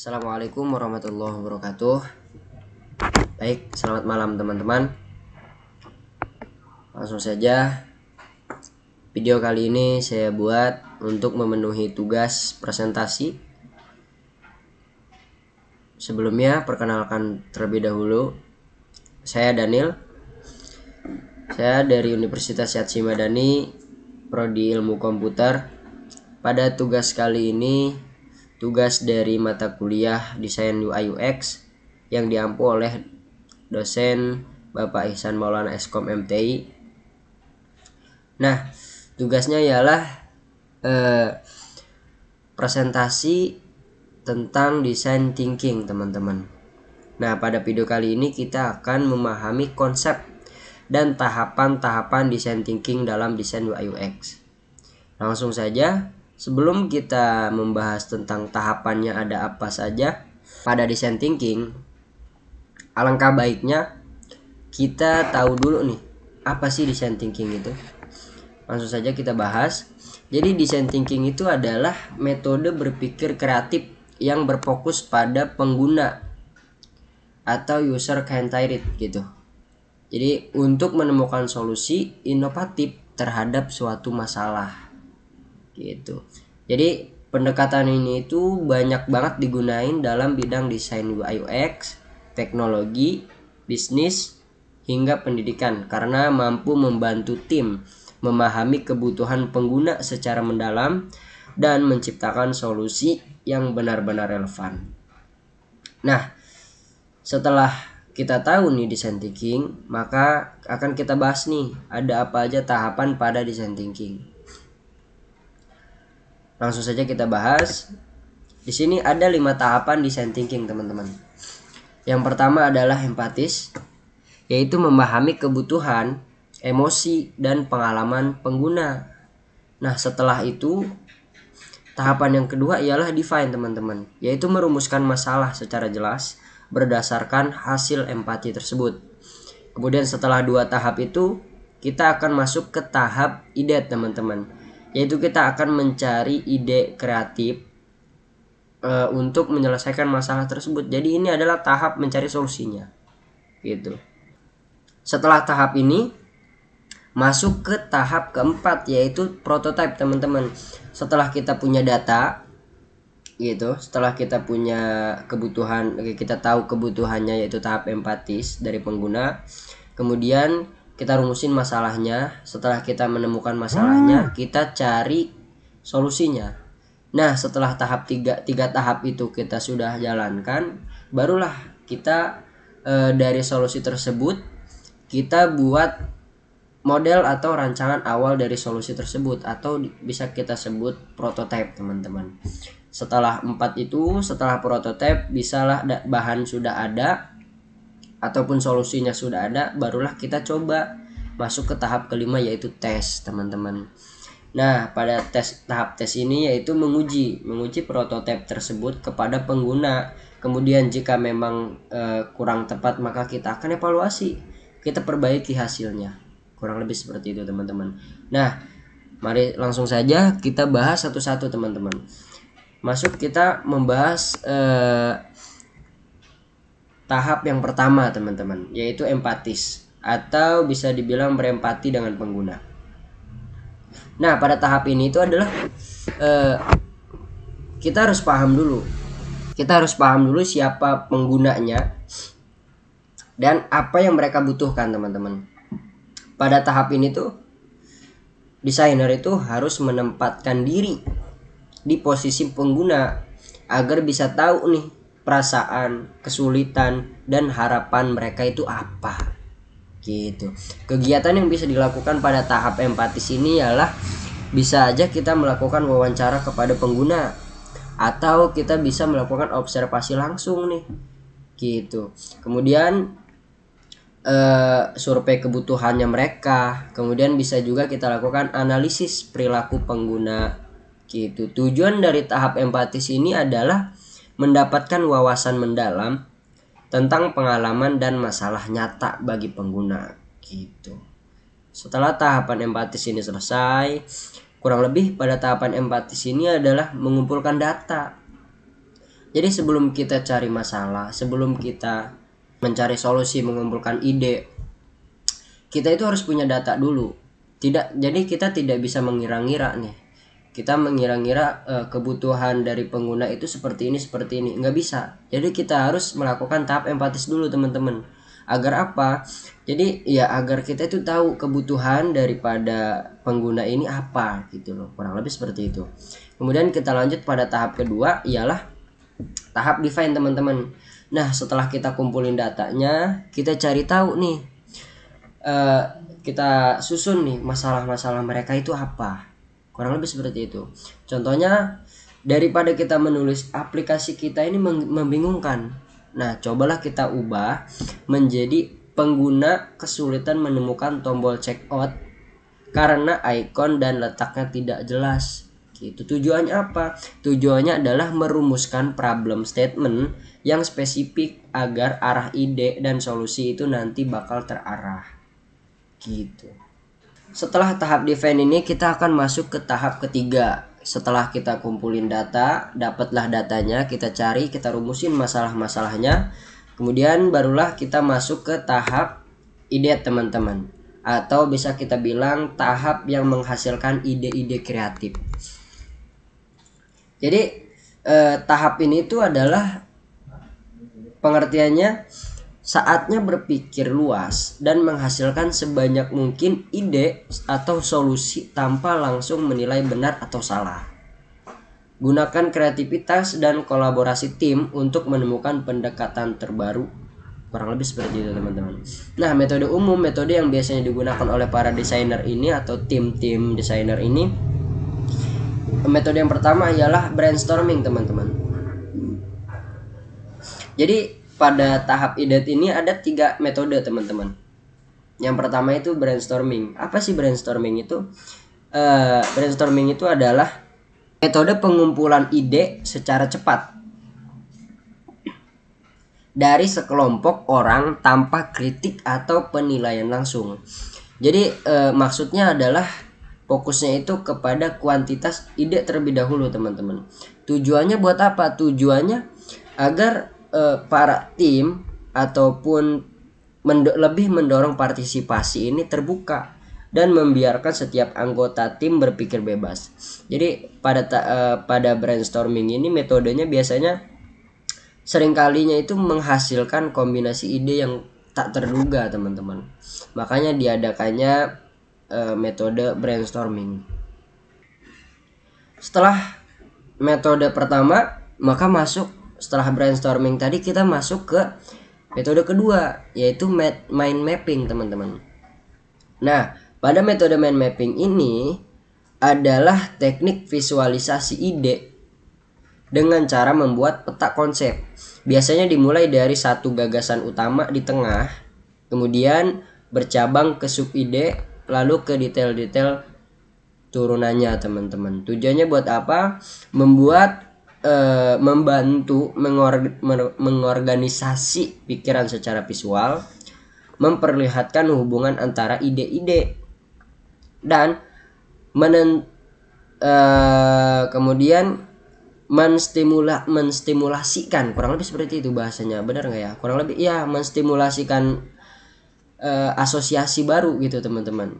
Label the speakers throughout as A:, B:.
A: Assalamualaikum warahmatullahi wabarakatuh. Baik, selamat malam teman-teman. Langsung saja, video kali ini saya buat untuk memenuhi tugas presentasi. Sebelumnya, perkenalkan terlebih dahulu. Saya Daniel. Saya dari Universitas Syadsi Madani, Prodi Ilmu Komputer. Pada tugas kali ini, tugas dari mata kuliah Desain UI UX yang diampu oleh dosen Bapak Ihsan Maulana Eskom MTI. Nah, tugasnya ialah presentasi tentang design thinking, teman-teman. Nah, pada video kali ini kita akan memahami konsep dan tahapan-tahapan design thinking dalam desain UI UX. Langsung saja, sebelum kita membahas tentang tahapannya ada apa saja pada design thinking, alangkah baiknya kita tahu dulu nih, apa sih design thinking itu? Langsung saja kita bahas. Jadi design thinking itu adalah metode berpikir kreatif yang berfokus pada pengguna atau user-centered gitu. Jadi untuk menemukan solusi inovatif terhadap suatu masalah gitu. Jadi pendekatan ini itu banyak banget digunain dalam bidang desain UI UX, teknologi, bisnis, hingga pendidikan karena mampu membantu tim memahami kebutuhan pengguna secara mendalam dan menciptakan solusi yang benar-benar relevan. Nah, setelah kita tahu nih design thinking, maka akan kita bahas nih ada apa aja tahapan pada design thinking. Langsung saja kita bahas. Di sini ada 5 tahapan design thinking, teman-teman. Yang pertama adalah empatis, yaitu memahami kebutuhan, emosi, dan pengalaman pengguna. Nah, setelah itu tahapan yang kedua ialah define, teman-teman, yaitu merumuskan masalah secara jelas berdasarkan hasil empati tersebut. Kemudian setelah 2 tahap itu, kita akan masuk ke tahap ide, teman-teman, yaitu kita akan mencari ide kreatif untuk menyelesaikan masalah tersebut. Jadi ini adalah tahap mencari solusinya gitu. Setelah tahap ini masuk ke tahap keempat, yaitu prototype, teman-teman. Setelah kita punya data gitu, setelah kita punya kebutuhan, kita tahu kebutuhannya yaitu tahap empatis dari pengguna, kemudian kita rumusin masalahnya. Setelah kita menemukan masalahnya, kita cari solusinya. Nah, setelah tahap tiga tahap itu kita sudah jalankan, barulah kita dari solusi tersebut kita buat model atau rancangan awal dari solusi tersebut, atau bisa kita sebut prototype, teman-teman. Setelah 4 itu, setelah prototype, bisalah bahan sudah ada ataupun solusinya sudah ada, barulah kita coba masuk ke tahap kelima, yaitu tes, teman-teman. Nah, pada tahap tes ini yaitu menguji prototipe tersebut kepada pengguna. Kemudian jika memang kurang tepat, maka kita akan evaluasi, kita perbaiki hasilnya. Kurang lebih seperti itu, teman-teman. Nah, mari langsung saja kita bahas satu-satu, teman-teman. Masuk kita membahas tahap yang pertama, teman-teman, yaitu empatis, atau bisa dibilang berempati dengan pengguna. Nah, pada tahap ini itu adalah kita harus paham dulu. Kita harus paham dulu siapa penggunanya dan apa yang mereka butuhkan, teman-teman. Pada tahap ini tuh desainer itu harus menempatkan diri di posisi pengguna agar bisa tahu nih perasaan, kesulitan, dan harapan mereka itu apa gitu. Kegiatan yang bisa dilakukan pada tahap empatis ini ialah bisa aja kita melakukan wawancara kepada pengguna, atau kita bisa melakukan observasi langsung nih gitu. Kemudian survei kebutuhannya mereka. Kemudian bisa juga kita lakukan analisis perilaku pengguna gitu. Tujuan dari tahap empatis ini adalah mendapatkan wawasan mendalam tentang pengalaman dan masalah nyata bagi pengguna gitu. Setelah tahapan empatis ini selesai, kurang lebih pada tahapan empatis ini adalah mengumpulkan data. Jadi sebelum kita cari masalah, sebelum kita mencari solusi, mengumpulkan ide, kita itu harus punya data dulu. Jadi kita tidak bisa mengira-ngira nih. Kita mengira-ngira kebutuhan dari pengguna itu seperti ini, nggak bisa. Jadi kita harus melakukan tahap empatis dulu teman-teman. Agar apa? Jadi ya agar kita itu tahu kebutuhan daripada pengguna ini apa gitu loh. Kurang lebih seperti itu. Kemudian kita lanjut pada tahap kedua, ialah tahap define teman-teman. Nah setelah kita kumpulin datanya, kita cari tahu nih, kita susun nih masalah-masalah mereka itu apa. Kurang lebih seperti itu. Contohnya, daripada kita menulis aplikasi kita ini membingungkan, nah cobalah kita ubah menjadi pengguna kesulitan menemukan tombol checkout karena ikon dan letaknya tidak jelas. Gitu. Tujuannya apa? Tujuannya adalah merumuskan problem statement yang spesifik agar arah ide dan solusi itu nanti bakal terarah. Gitu. Setelah tahap define ini, kita akan masuk ke tahap ketiga. Setelah kita kumpulin data, dapatlah datanya, kita cari, kita rumusin masalah-masalahnya. Kemudian barulah kita masuk ke tahap ide teman-teman. Atau bisa kita bilang tahap yang menghasilkan ide-ide kreatif. Jadi tahap ini itu adalah pengertiannya saatnya berpikir luas dan menghasilkan sebanyak mungkin ide atau solusi tanpa langsung menilai benar atau salah. Gunakan kreativitas dan kolaborasi tim untuk menemukan pendekatan terbaru. Kurang lebih seperti itu teman-teman. Nah metode umum, metode yang biasanya digunakan oleh para desainer ini atau tim-tim desainer ini, metode yang pertama ialah brainstorming teman-teman. Jadi pada tahap ide ini ada 3 metode teman-teman. Yang pertama itu brainstorming. Apa sih brainstorming itu? Brainstorming itu adalah metode pengumpulan ide secara cepat dari sekelompok orang tanpa kritik atau penilaian langsung. Jadi maksudnya adalah fokusnya itu kepada kuantitas ide terlebih dahulu teman-teman. Tujuannya buat apa? Tujuannya agar para tim ataupun lebih mendorong partisipasi ini terbuka dan membiarkan setiap anggota tim berpikir bebas. Jadi pada brainstorming ini metodenya biasanya seringkalinya itu menghasilkan kombinasi ide yang tak terduga teman-teman. Makanya diadakannya metode brainstorming. Setelah metode pertama, maka setelah brainstorming tadi kita masuk ke metode kedua, yaitu mind mapping teman-teman. Nah pada metode mind mapping ini adalah teknik visualisasi ide dengan cara membuat peta konsep. Biasanya dimulai dari satu gagasan utama di tengah, kemudian bercabang ke sub ide, lalu ke detail-detail turunannya teman-teman. Tujuannya buat apa? Membantu mengorganisasi pikiran secara visual, memperlihatkan hubungan antara ide-ide dan kemudian menstimulasikan, kurang lebih seperti itu bahasanya, benar nggak ya? Kurang lebih ya, menstimulasikan asosiasi baru gitu teman-teman,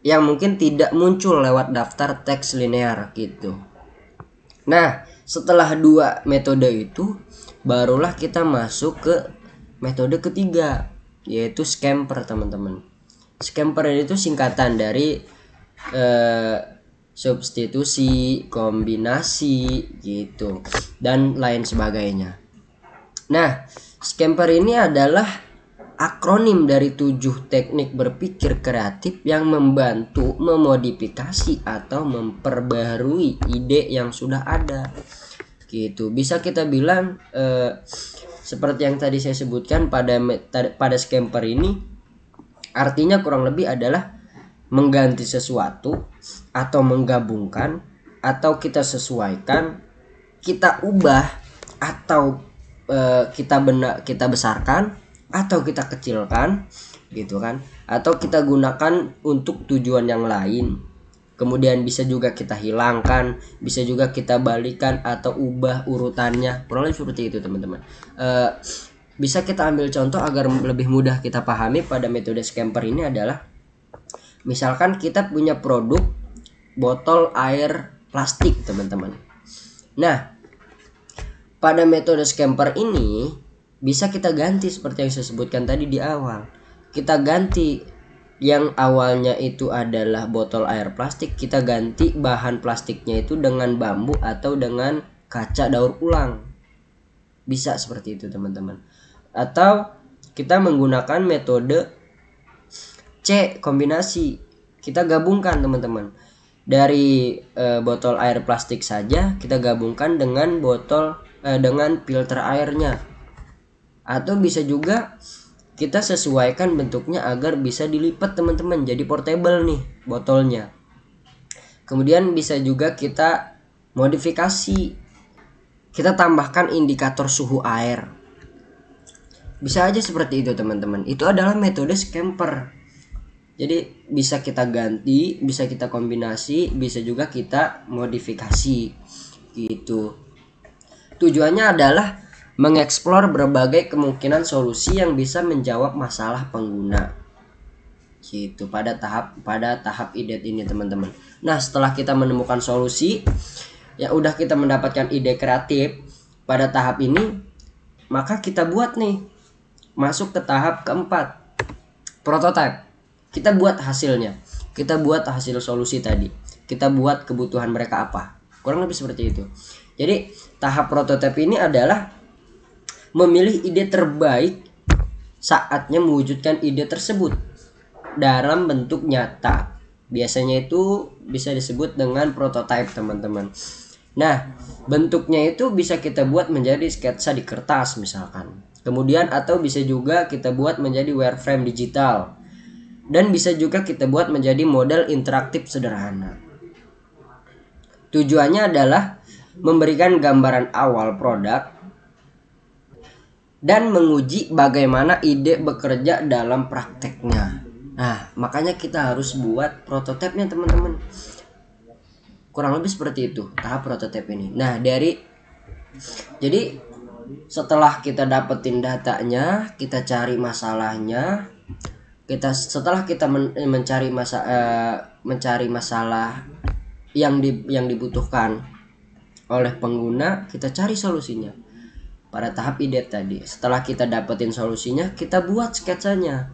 A: yang mungkin tidak muncul lewat daftar teks linear gitu. Nah setelah 2 metode itu, barulah kita masuk ke metode ketiga, yaitu Scamper teman-teman. Scamper itu singkatan dari substitusi, kombinasi gitu, dan lain sebagainya. Nah Scamper ini adalah akronim dari 7 teknik berpikir kreatif yang membantu memodifikasi atau memperbarui ide yang sudah ada. Gitu. Bisa kita bilang seperti yang tadi saya sebutkan pada Scamper ini, artinya kurang lebih adalah mengganti sesuatu atau menggabungkan atau kita sesuaikan, kita ubah atau kita besarkan atau kita kecilkan gitu kan, atau kita gunakan untuk tujuan yang lain. Kemudian bisa juga kita hilangkan, bisa juga kita balikan atau ubah urutannya. Kurang lebih seperti itu teman-teman. Bisa kita ambil contoh agar lebih mudah kita pahami pada metode scamper ini adalah, misalkan kita punya produk botol air plastik teman-teman. Nah, pada metode scamper ini bisa kita ganti seperti yang saya sebutkan tadi di awal. Kita ganti yang awalnya itu adalah botol air plastik, kita ganti bahan plastiknya itu dengan bambu atau dengan kaca daur ulang. Bisa seperti itu teman-teman. Atau kita menggunakan metode C, kombinasi. Kita gabungkan teman-teman. Dari botol air plastik saja kita gabungkan dengan dengan filter airnya. Atau bisa juga kita sesuaikan bentuknya agar bisa dilipat teman-teman, jadi portable nih botolnya. Kemudian bisa juga kita modifikasi, kita tambahkan indikator suhu air. Bisa aja seperti itu teman-teman. Itu adalah metode scamper. Jadi bisa kita ganti, bisa kita kombinasi, bisa juga kita modifikasi gitu. Tujuannya adalah mengeksplor berbagai kemungkinan solusi yang bisa menjawab masalah pengguna gitu pada tahap ide ini teman-teman. Nah, setelah kita menemukan solusi, ya udah kita mendapatkan ide kreatif pada tahap ini, maka kita buat nih masuk ke tahap keempat, prototype. Kita buat hasilnya, kita buat hasil solusi tadi, kita buat kebutuhan mereka apa, kurang lebih seperti itu. Jadi tahap prototype ini adalah memilih ide terbaik, saatnya mewujudkan ide tersebut dalam bentuk nyata. Biasanya itu bisa disebut dengan prototype teman-teman. Nah, bentuknya itu bisa kita buat menjadi sketsa di kertas misalkan. Kemudian atau bisa juga kita buat menjadi wireframe digital. Dan bisa juga kita buat menjadi model interaktif sederhana. Tujuannya adalah memberikan gambaran awal produk dan menguji bagaimana ide bekerja dalam prakteknya. Nah, makanya kita harus buat prototipenya teman-teman. Kurang lebih seperti itu tahap prototip ini. Nah, jadi setelah kita dapetin datanya, kita cari masalahnya, setelah kita mencari masalah yang dibutuhkan oleh pengguna, kita cari solusinya. Pada tahap ide tadi, setelah kita dapetin solusinya, kita buat sketsanya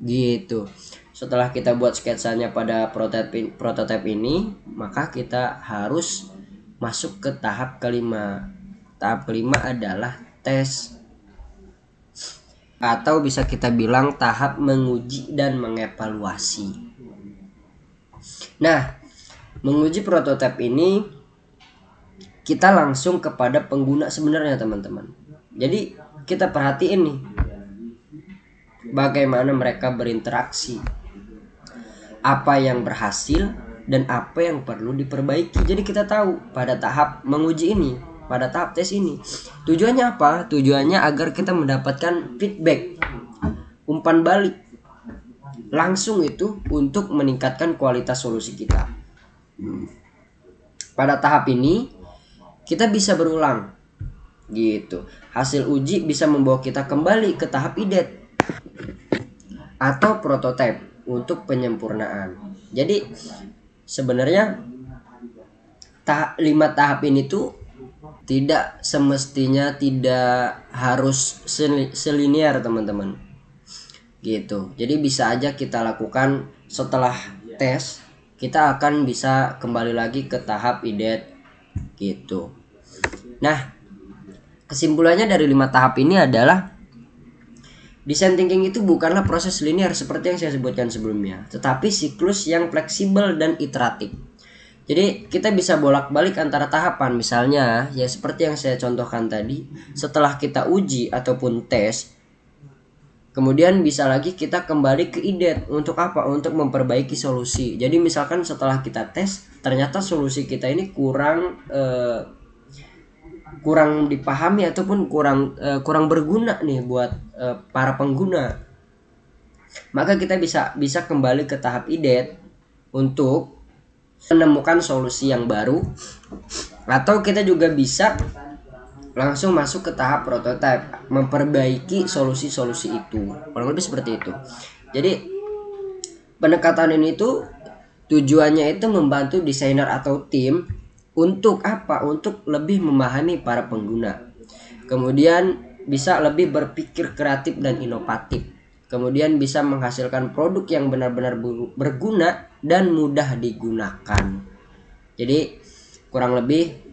A: gitu. Setelah kita buat sketsanya pada prototipe ini, maka kita harus masuk ke tahap kelima. Tahap kelima adalah tes, atau bisa kita bilang tahap menguji dan mengevaluasi. Nah, menguji prototipe ini kita langsung kepada pengguna sebenarnya teman-teman. Jadi kita perhatiin nih bagaimana mereka berinteraksi, apa yang berhasil dan apa yang perlu diperbaiki. Jadi kita tahu pada tahap menguji ini, pada tahap tes ini, tujuannya apa? Tujuannya agar kita mendapatkan feedback, umpan balik langsung itu untuk meningkatkan kualitas solusi kita. Pada tahap ini kita bisa berulang gitu. Hasil uji bisa membawa kita kembali ke tahap ide atau prototipe untuk penyempurnaan. Jadi sebenarnya 5 tahap ini tuh tidak semestinya tidak harus selinier teman-teman gitu. Jadi bisa aja kita lakukan setelah tes, kita akan bisa kembali lagi ke tahap ide gitu. Nah, kesimpulannya dari 5 tahap ini adalah design thinking itu bukanlah proses linear seperti yang saya sebutkan sebelumnya, tetapi siklus yang fleksibel dan iteratif. Jadi kita bisa bolak-balik antara tahapan. Misalnya ya seperti yang saya contohkan tadi, setelah kita uji ataupun tes, kemudian bisa lagi kita kembali ke ide. Untuk apa? Untuk memperbaiki solusi. Jadi misalkan setelah kita tes, ternyata solusi kita ini kurang dipahami ataupun kurang berguna nih buat para pengguna. Maka kita bisa kembali ke tahap ide untuk menemukan solusi yang baru, atau kita juga bisa langsung masuk ke tahap prototype, memperbaiki solusi-solusi itu. Kurang lebih seperti itu. Jadi pendekatan ini tuh tujuannya itu membantu desainer atau tim untuk apa? Untuk lebih memahami para pengguna. Kemudian bisa lebih berpikir kreatif dan inovatif. Kemudian bisa menghasilkan produk yang benar-benar berguna dan mudah digunakan. Jadi kurang lebih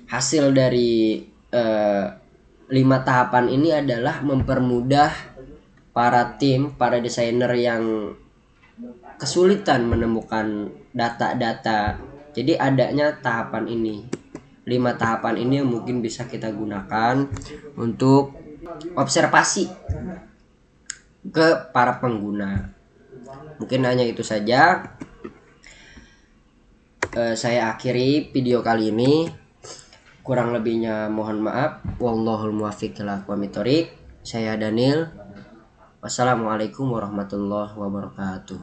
A: hasil dari 5 tahapan ini adalah mempermudah para tim, para desainer yang kesulitan menemukan data-data. Jadi adanya tahapan ini, 5 tahapan ini yang mungkin bisa kita gunakan untuk observasi ke para pengguna. Mungkin hanya itu saja. Saya akhiri video kali ini. Kurang lebihnya mohon maaf. Wallahul muwaffiq ila aqwamit thoriq. Saya Daniel. Wassalamualaikum warahmatullahi wabarakatuh.